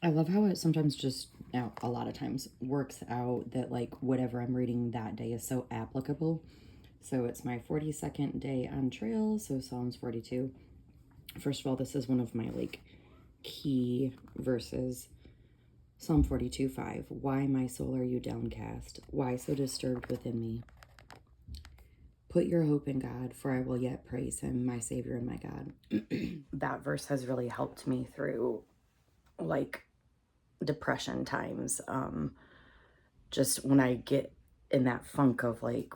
I love how it sometimes just, now a lot of times, works out that like whatever I'm reading that day is so applicable. So it's my 42nd day on trail, so Psalms 42. First of all, this is one of my like key verses. Psalm 42:5. Why, my soul, are you downcast? Why so disturbed within me? Put your hope in God, for I will yet praise him, my Savior and my God. That verse has really helped me through like depression times. Just when I get in that funk of like,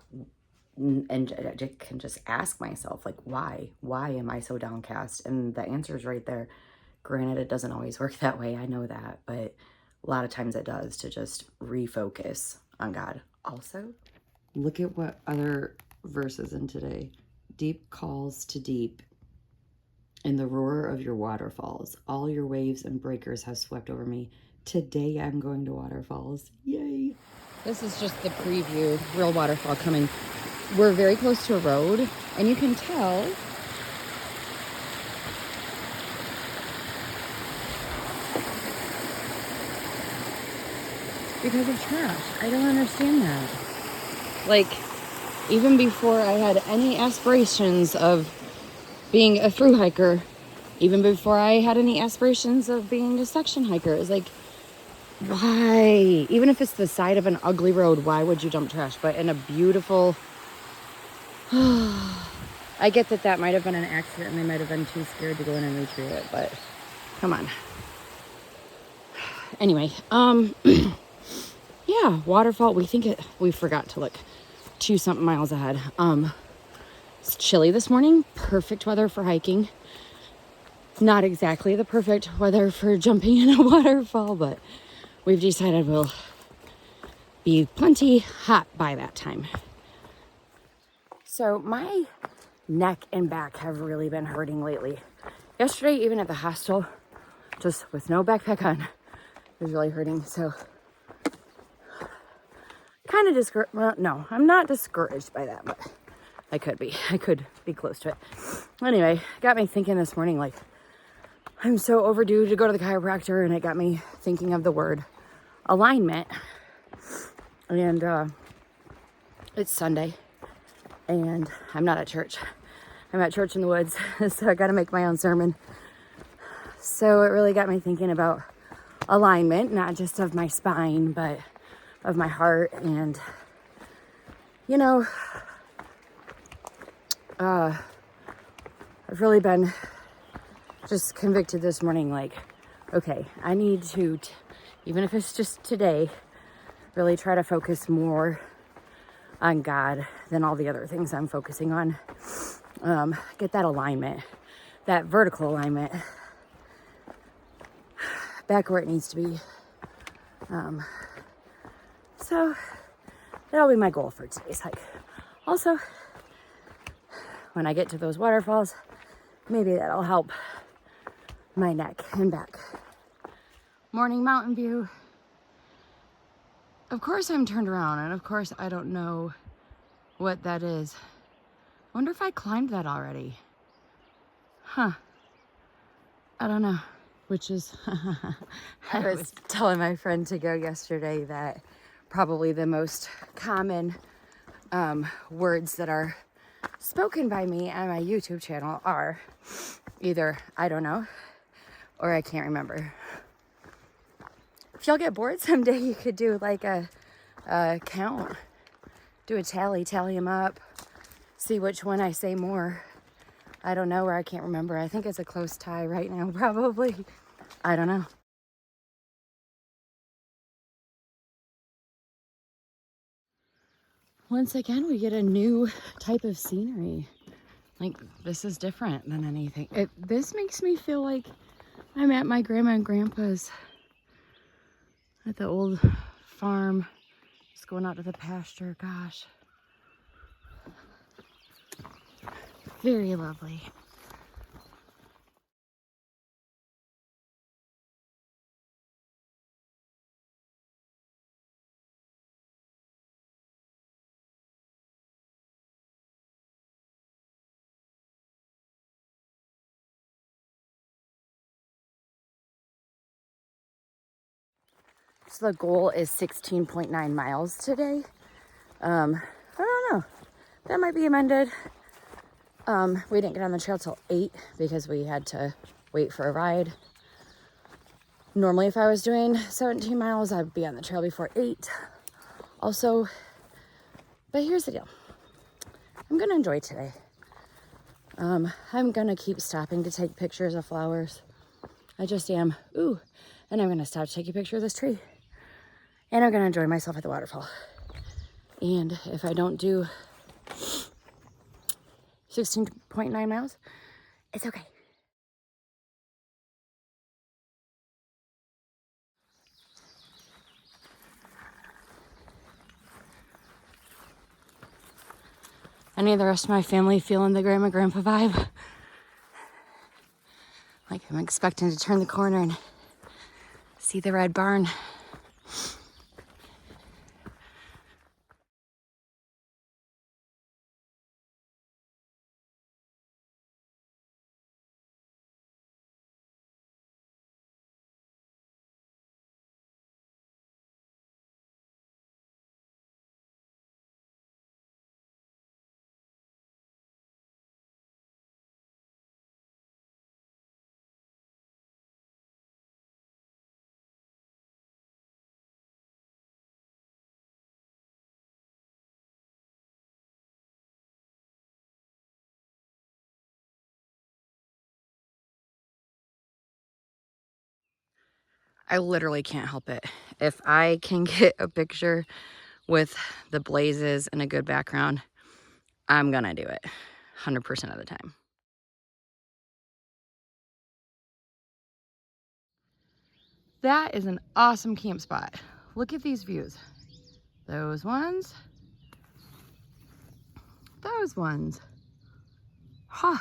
and I can just ask myself, like, why am I so downcast? And the answer is right there. Granted, it doesn't always work that way, I know that, but a lot of times it does, to just refocus on God. Also, look at what other verses in today. Deep calls to deep in the roar of your waterfalls. All your waves and breakers have swept over me. Today I'm going to waterfalls. Yay. This is just the preview. Real waterfall coming. We're very close to a road, and you can tell because of trash. I don't understand that. Like, even before I had any aspirations of being a thru hiker, even before I had any aspirations of being a section hiker, it's like, why? Even if it's the side of an ugly road, why would you dump trash? But in a beautiful... I get that that might have been an accident and they might have been too scared to go in and retrieve it, but come on. Anyway, yeah, waterfall. We forgot to look 2-something miles ahead. It's chilly this morning. Perfect weather for hiking. Not exactly the perfect weather for jumping in a waterfall, but we've decided we'll be plenty hot by that time. So my neck and back have really been hurting lately. Yesterday, even at the hostel, just with no backpack on, it was really hurting. So kind of discouraged. Well, no, I'm not discouraged by that, but I could be close to it. Anyway, got me thinking this morning, like, I'm so overdue to go to the chiropractor, and it got me thinking of the word alignment. And it's Sunday, and I'm not at church. I'm at church in the woods, so I got to make my own sermon. So it really got me thinking about alignment, not just of my spine, but of my heart. And, you know, I've really been just convicted this morning, like, okay, I need to, even if it's just today, really try to focus more on God than all the other things I'm focusing on. Get that alignment, that vertical alignment, back where it needs to be. So that'll be my goal for today's hike. Also, when I get to those waterfalls, maybe that'll help my neck and back. Morning mountain view. Of course I'm turned around, and of course I don't know what that is. I wonder if I climbed that already. Huh. I don't know. Which is... I was telling my friend to go yesterday that probably the most common words that are spoken by me on my YouTube channel are either I don't know or I can't remember. If y'all get bored someday, you could do like a count. Do a tally them up. See which one I say more. I don't know, or I can't remember. I think it's a close tie right now, probably. I don't know. Once again, we get a new type of scenery. Like, this is different than anything. This makes me feel like I'm at my grandma and grandpa's at the old farm. Just going out to the pasture. Gosh. Very lovely. So the goal is 16.9 miles today. I don't know. That might be amended. We didn't get on the trail till 8 because we had to wait for a ride. Normally, if I was doing 17 miles, I'd be on the trail before 8. Also, but here's the deal. I'm gonna enjoy today. I'm gonna keep stopping to take pictures of flowers. I just am. Ooh, and I'm gonna stop to take a picture of this tree. And I'm gonna enjoy myself at the waterfall. And if I don't do 16.9 miles, it's okay. Any of the rest of my family feeling the grandma grandpa vibe? Like I'm expecting to turn the corner and see the red barn. I literally can't help it. If I can get a picture with the blazes and a good background, I'm gonna do it 100% of the time. That is an awesome camp spot. Look at these views. Those ones. Those ones. Huh.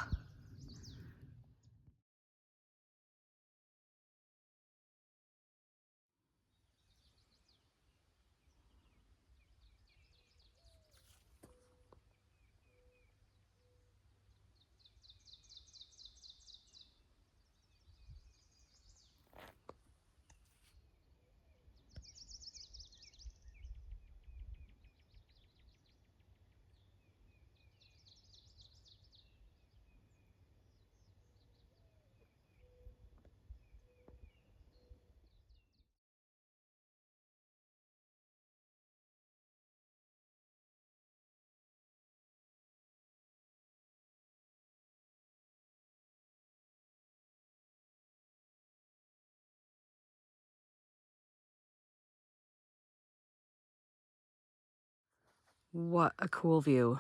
What a cool view.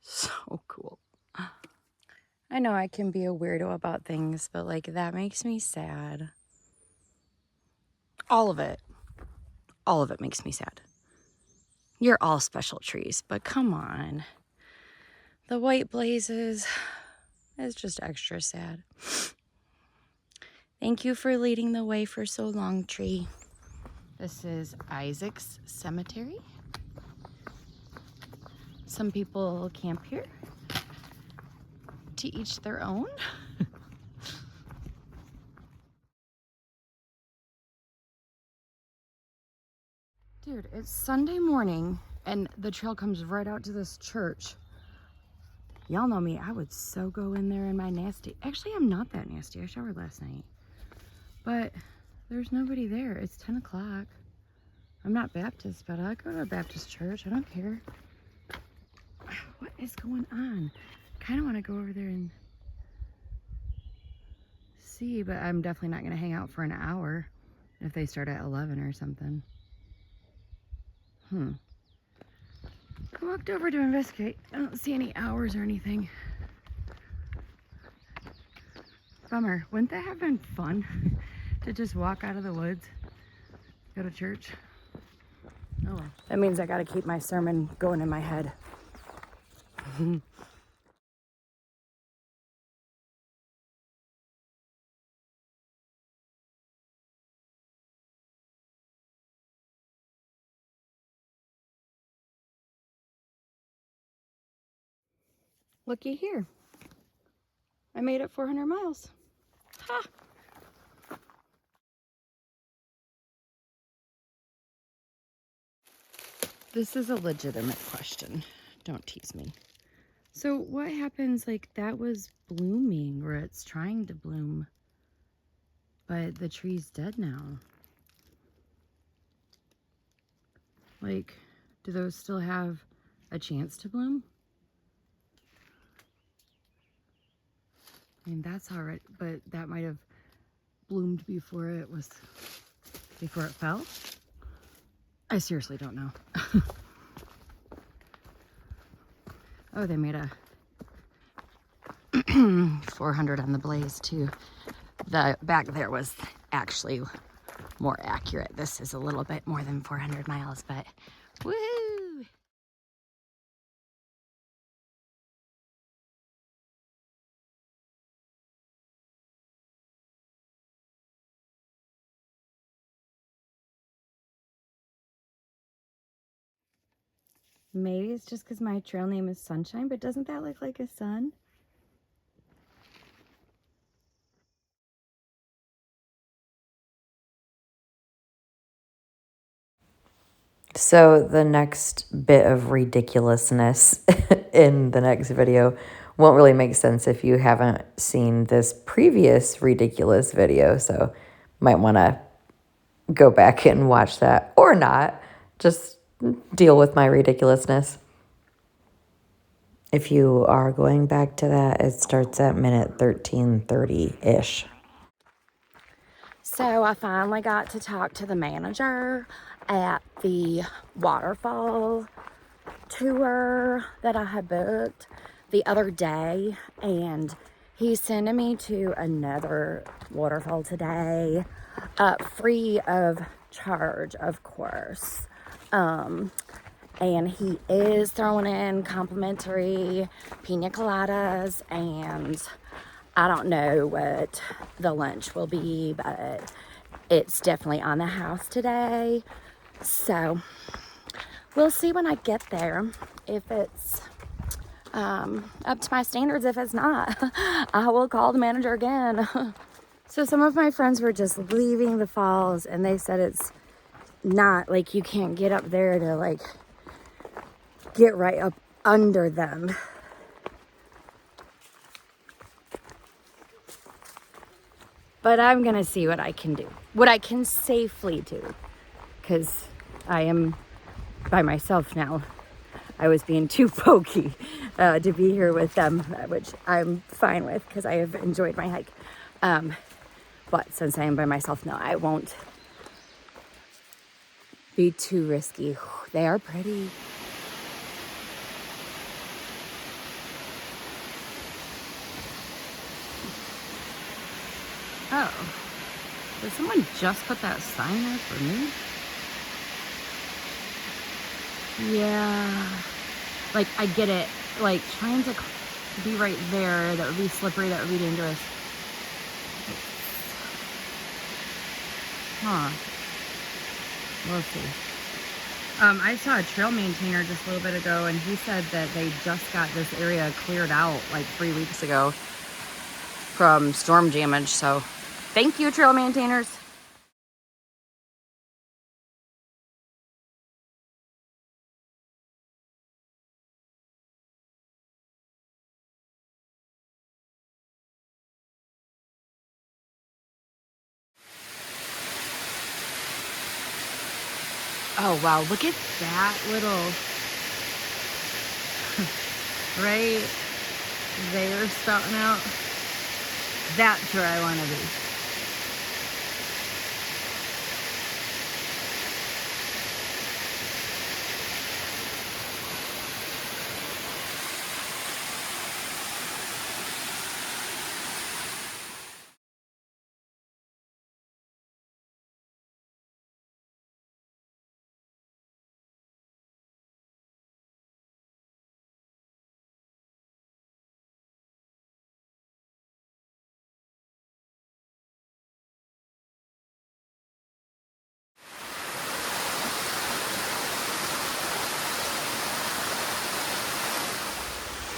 So cool. I know I can be a weirdo about things, but like that makes me sad. All of it. All of it makes me sad. You're all special trees, but come on. The white blazes is just extra sad. Thank you for leading the way for so long, tree. This is Isaac's Cemetery. Some people camp here. To each their own. Dude, it's Sunday morning and the trail comes right out to this church. Y'all know me, I would so go in there in my nasty. Actually, I'm not that nasty. I showered last night. But there's nobody there. It's 10 o'clock. I'm not Baptist, but I go to a Baptist church. I don't care. What is going on? I kind of want to go over there and see, but I'm definitely not going to hang out for an hour if they start at 11 or something. I walked over to investigate. I don't see any hours or anything. Bummer. Wouldn't that have been fun to just walk out of the woods, go to church? Oh well. That means I gotta keep my sermon going in my head. Looky here. I made it 400 miles. Ha! This is a legitimate question. Don't tease me. So what happens, like, that was blooming, or it's trying to bloom, but the tree's dead now? Like, do those still have a chance to bloom? I mean, that's all right, but that might have bloomed before it fell. I seriously don't know. Oh, they made a 400 on the blaze too. The back there was actually more accurate. This is a little bit more than 400 miles, but woohoo! Maybe it's just because my trail name is Sunshine, but doesn't that look like a sun? So the next bit of ridiculousness in the next video won't really make sense if you haven't seen this previous ridiculous video. So might want to go back and watch that or not. Just deal with my ridiculousness. If you are going back to that, it starts at minute 13:30-ish. So I finally got to talk to the manager at the waterfall tour that I had booked the other day, and he's sending me to another waterfall today, free of charge, of course. And he is throwing in complimentary pina coladas, and I don't know what the lunch will be, but it's definitely on the house today. So we'll see when I get there if it's up to my standards. If it's not, I will call the manager again. So some of my friends were just leaving the falls, and they said it's not like you can't get up there to like get right up under them. But I'm gonna see what I can do, what I can safely do, because I am by myself now. I was being too pokey to be here with them, which I'm fine with because I have enjoyed my hike. But since I am by myself now, I won't be too risky. They are pretty. Oh, did someone just put that sign there for me? Yeah, like I get it, like trying to be right there, that would be slippery, that would be dangerous. Huh, we'll see. I saw a trail maintainer just a little bit ago, and he said that they just got this area cleared out like 3 weeks ago from storm damage, so thank you, trail maintainers. Oh wow, look at that little right there spouting out. That's where I want to be.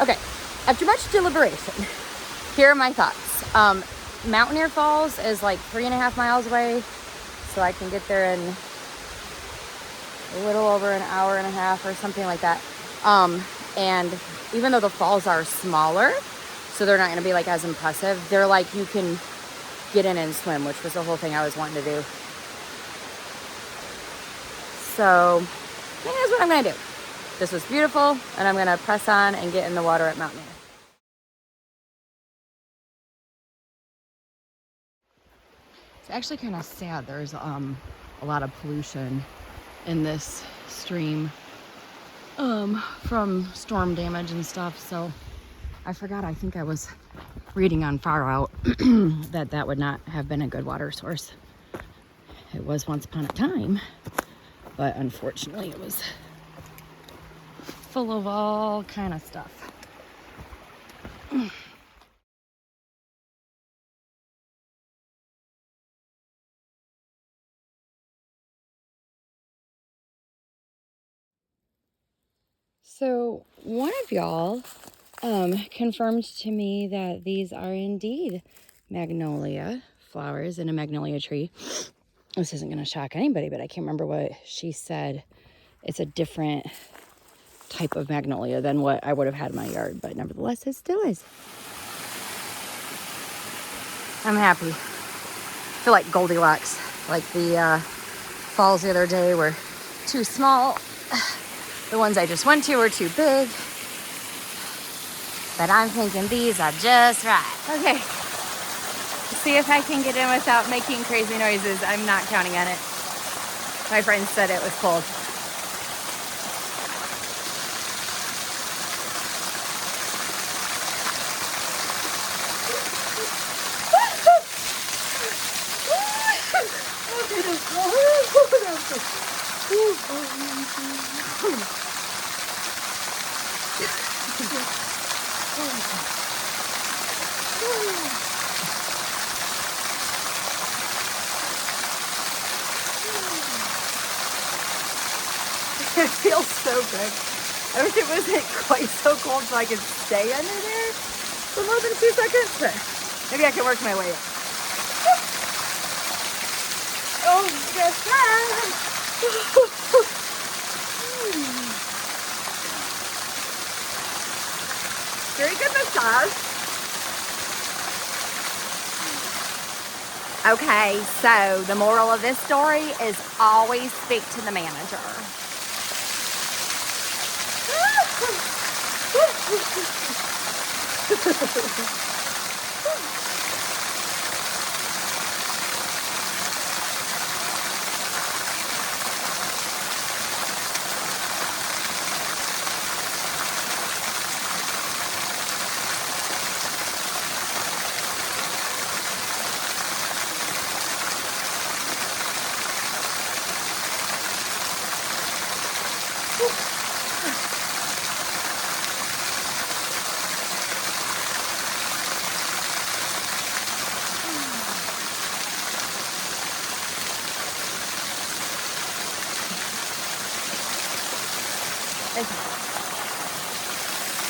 Okay, after much deliberation, here are my thoughts. Mountaineer Falls is like 3.5 miles away, so I can get there in a little over an hour and a half or something like that. And even though the falls are smaller, so they're not going to be like as impressive, they're like you can get in and swim, which was the whole thing I was wanting to do. So I think that's what I'm going to do. This was beautiful, and I'm going to press on and get in the water at Mount Mayer. It's actually kind of sad. There's a lot of pollution in this stream from storm damage and stuff. So I forgot, I think I was reading on Far Out that would not have been a good water source. It was once upon a time, but unfortunately it was full of all kind of stuff. So one of y'all confirmed to me that these are indeed magnolia flowers in a magnolia tree. This isn't going to shock anybody, but I can't remember what she said. It's a different type of magnolia than what I would have had in my yard, but nevertheless, it still is. I'm happy. I feel like Goldilocks. Like the falls the other day were too small. The ones I just went to were too big. But I'm thinking these are just right. Okay. See if I can get in without making crazy noises. I'm not counting on it. My friend said it was cold. It feels so good. I wish it wasn't quite so cold so I could stay under there for more than 2 seconds, but maybe I can work my way up. Oh, yes, very good massage. Okay, so the moral of this story is always speak to the manager.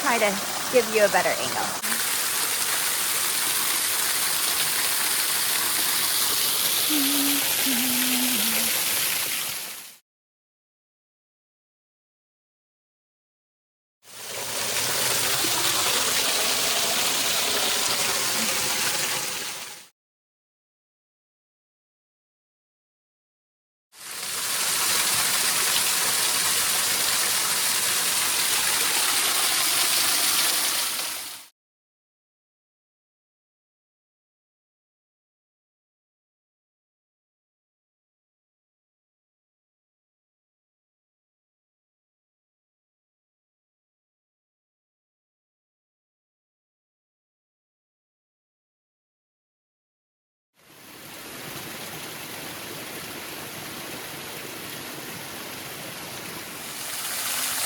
Try to give you a better angle.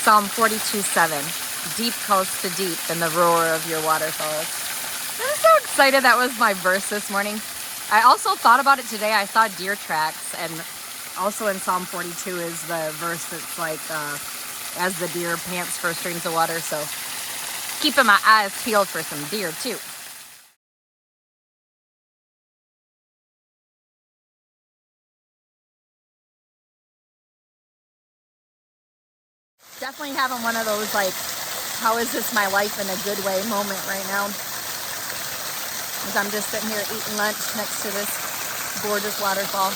Psalm 42:7, deep calls to deep in the roar of your waterfalls. I'm so excited that was my verse this morning. I also thought about it today. I saw deer tracks, and also in Psalm 42 is the verse that's like, as the deer pants for streams of water. So keeping my eyes peeled for some deer too. Definitely having one of those, like, how is this my life in a good way moment right now. As I'm just sitting here eating lunch next to this gorgeous waterfall.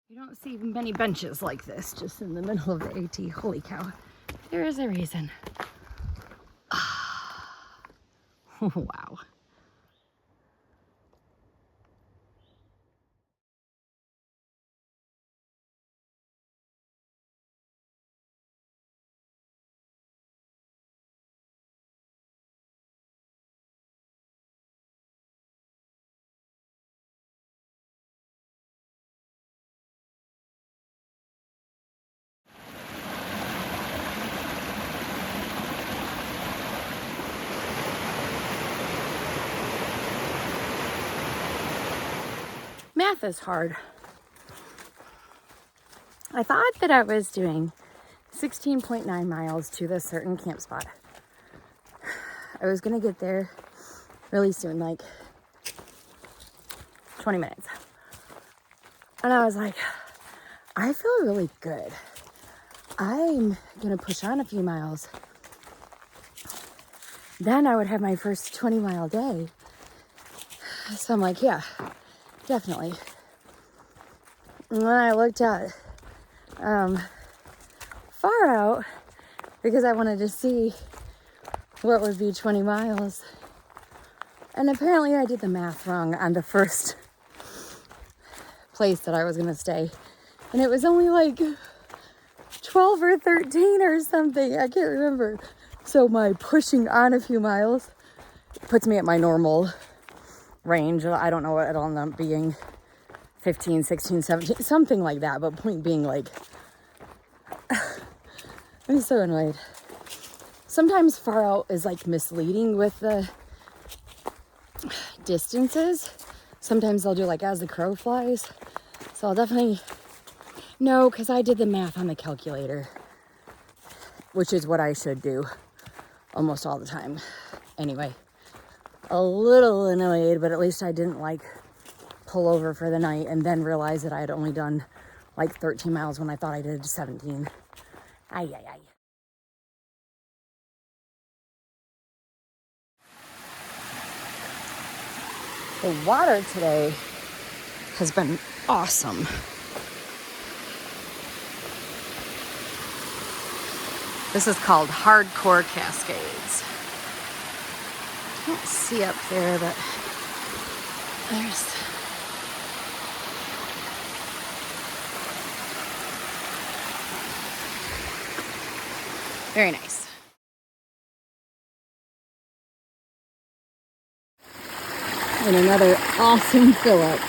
You don't see many benches like this just in the middle of the AT. Holy cow. There is a reason. Wow. Math is hard. I thought that I was doing 16.9 miles to this certain camp spot. I was gonna get there really soon, like 20 minutes. And I was like, I feel really good. I'm gonna push on a few miles. Then I would have my first 20-mile day. So I'm like, yeah, definitely. And then I looked at far out because I wanted to see what would be 20 miles. And apparently I did the math wrong on the first place that I was gonna stay. And it was only like 12 or 13 or something. I can't remember. So my pushing on a few miles puts me at my normal range. I don't know what it'll end up being. 15, 16, 17, something like that. But point being, like, I'm so annoyed. Sometimes far out is like misleading with the distances. Sometimes they'll do like as the crow flies. So I'll definitely know, because I did the math on the calculator, which is what I should do almost all the time. Anyway, a little annoyed, but at least I didn't like pull over for the night and then realize that I had only done like 13 miles when I thought I did 17. Ay, ay, ay. The water today has been awesome. This is called Hardcore Cascades. Can't see up there, but there's very nice. And another awesome fill up.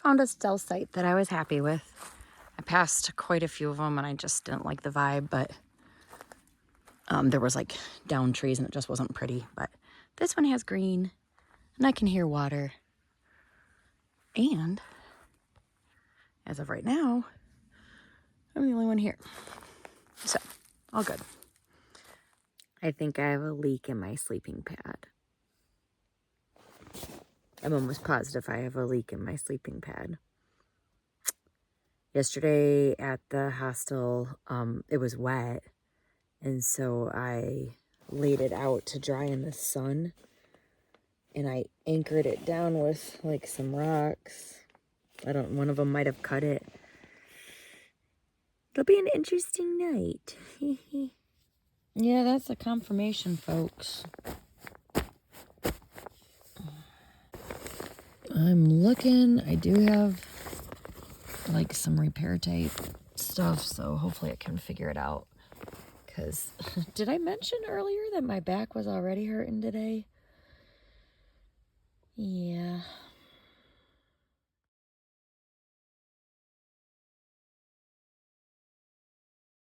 Found a stealth site that I was happy with. I passed quite a few of them and I just didn't like the vibe, but there was like down trees and it just wasn't pretty. But this one has green and I can hear water. And as of right now, I'm the only one here. So, all good. I think I have a leak in my sleeping pad. I'm almost positive I have a leak in my sleeping pad. Yesterday at the hostel, it was wet, and so I laid it out to dry in the sun, and I anchored it down with like some rocks. One of them might have cut it. It'll be an interesting night. Yeah, that's a confirmation, folks. I'm looking. I do have like some repair tape stuff, so hopefully I can figure it out. Because did I mention earlier that my back was already hurting today? Yeah.